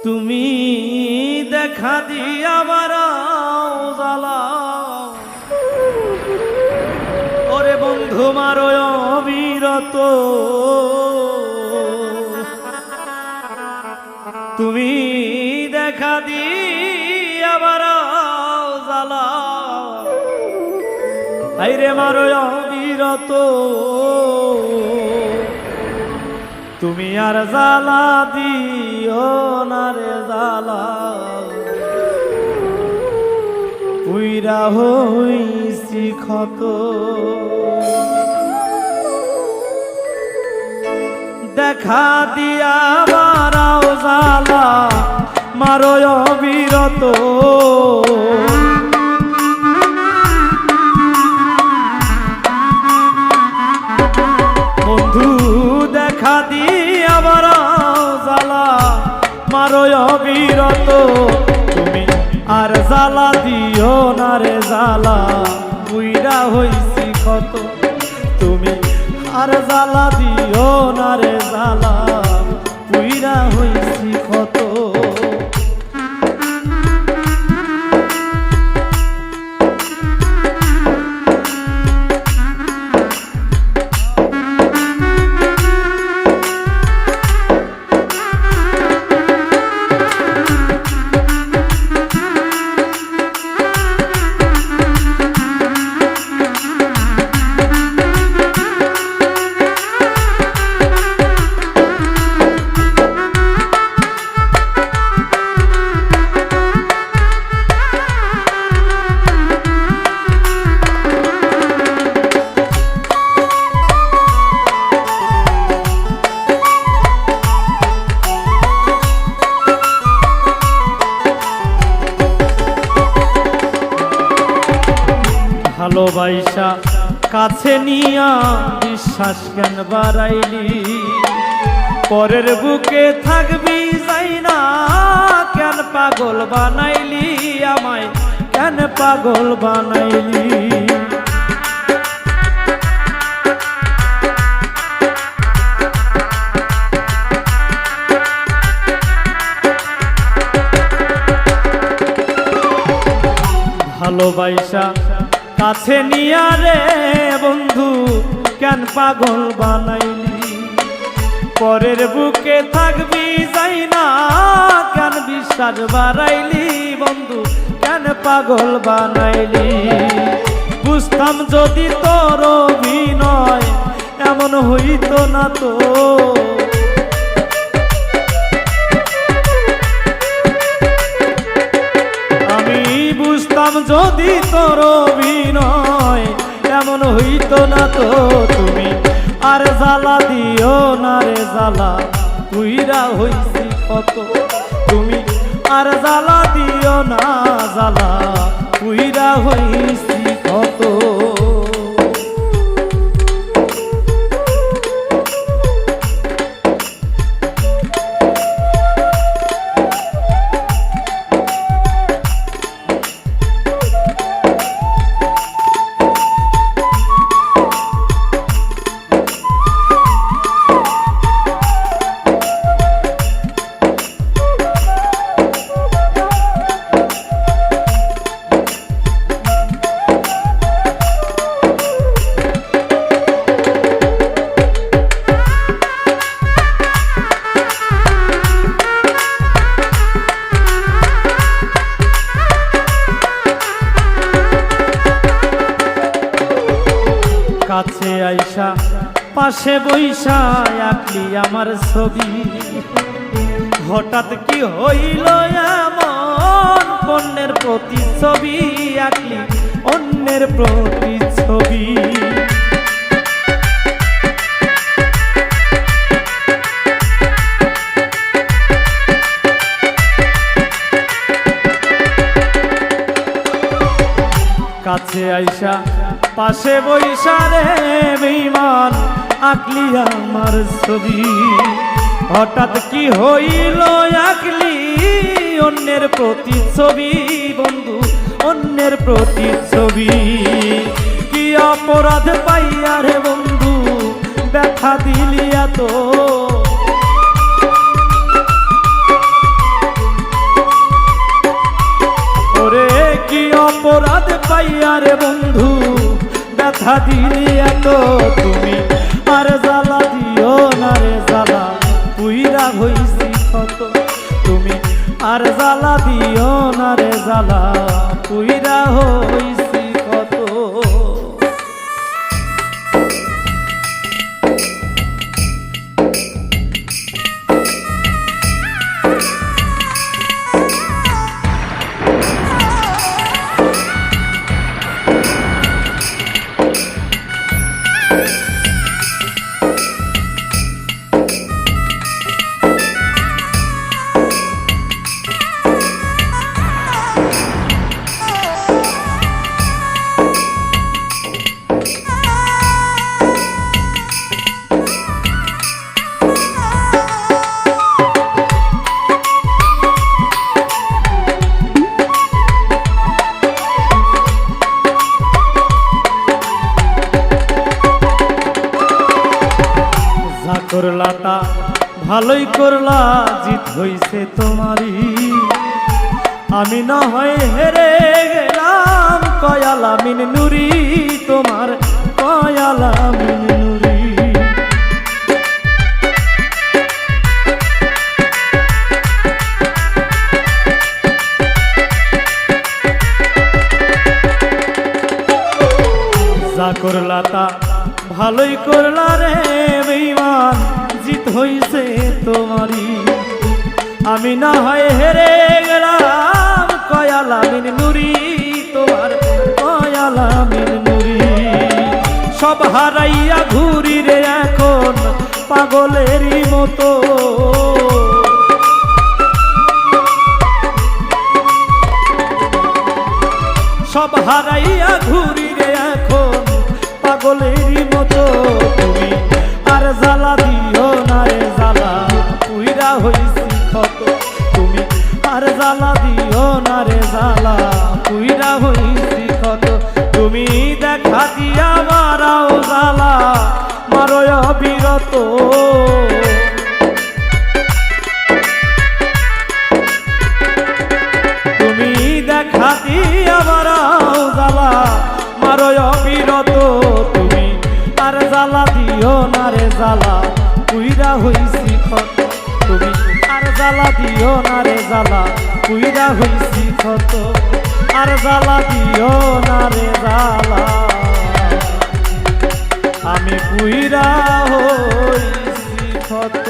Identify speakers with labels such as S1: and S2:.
S1: তুমি দেখা দিয়া বারাও জ্বালা ওরে বন্ধু মারো অবিরত তুমি দেখা দিয়া বারাও জ্বালা আইরে মারো অবিরত তুমি আর জ্বালা দিও না রে জ্বালা পুইরা হইছি ক্ষত দেখা দিয়া বারাও জ্বালা মারো অবিরত বন্ধু দেখা দিয়া বারাও জ্বালা মারো অবিরত তুমি আর জ্বালা দিও না রে জ্বালা পুইরা হইছি ক্ষত তুমি আর জ্বালা দিও না রে জ্বালা পুইরা হইছি ক্ষত ভালোবাসা কাছে নিয়া বিশ্বাস কেন বাড়াইলি পরের বুকে থাকবি যাই না কেন পাগল বানাইলি আমায় কেন পাগল বানাইলি ভালোবাসা কাছে নিয়া রে বন্ধু কেন পাগল বানাইলি পরের বুকে থাকবি যাই না কেন বিশ্বাস বাড়াইলি বন্ধু কেন পাগল বানাইলি বুঝতাম যদি তোর অভিনয় এমন হইতো না তো বুঝতাম যদি তোর অভিনয় এমন হইতো না তো তুমি আর জ্বালা দিও না রে জ্বালা পুইরা হইছি কত তুমি আর জ্বালা দিও না জ্বালা পুইরা হইছি কত কাছে আইসা পাশে বইসা আঁকলি আমার ছবি হঠাৎ কি হইল এমন অন্যের প্রতিচ্ছবি আঁকলি অন্যের প্রতিচ্ছবি কাছে আইসা পাশে বইসা রে বেঈমান আঁকলি আমার ছবি হঠাৎ কি হইল আঁকলি অন্যের প্রতিচ্ছবি বন্ধু অন্যের প্রতিচ্ছবি কি অপরাধ পাইয়া রে বন্ধু ব্যথা দিলি এত রে বন্ধু ব্যথা দিলি এত তুমি আর জ্বালা দিও না রে জ্বালা পুইরা হইছি কত তুমি আর জ্বালা দিও না রে জ্বালা পুইরা হইছি কত। করলা তা ভালোই করলা জিত হইছে তোমারই আমি না হয় হেরে গেলাম কয়ালা মিন নুরি তোমার কয়ালা মিন নুরি যা করলা তা ভালোই করলা রে বেঈমান জিত হইছে তোমারই আমি না হয় হেরে গেলাম কয়ালা মিন নুরি তোমার কয়ালা মিন নুরি সব হারাইয়া ঘুরি রে এখন পাগলেরই মতো সব হারাইয়া ঘুরি রে এখন পাগলেরই মতো তুমি আর জ্বালা দিও না রে জ্বালা পুইরা হইছি কত তুমি আর জ্বালা দিও না রে জ্বালা পুইরা হইছি কত তুমি দেখা দিয়া মারাও জ্বালা মারয় বিরত তুমি দেখা দিয়া মারাও জ্বালা মারয় বিরত তুমি আর জ্বালা দিও না রে জ্বালা পুইরা হইছি কত তুমি আর জ্বালা দিও না রে জ্বালা পুইরা হইছি কত আর জ্বালা দিও না রে জ্বালা আমি পুইরা হইছি কত।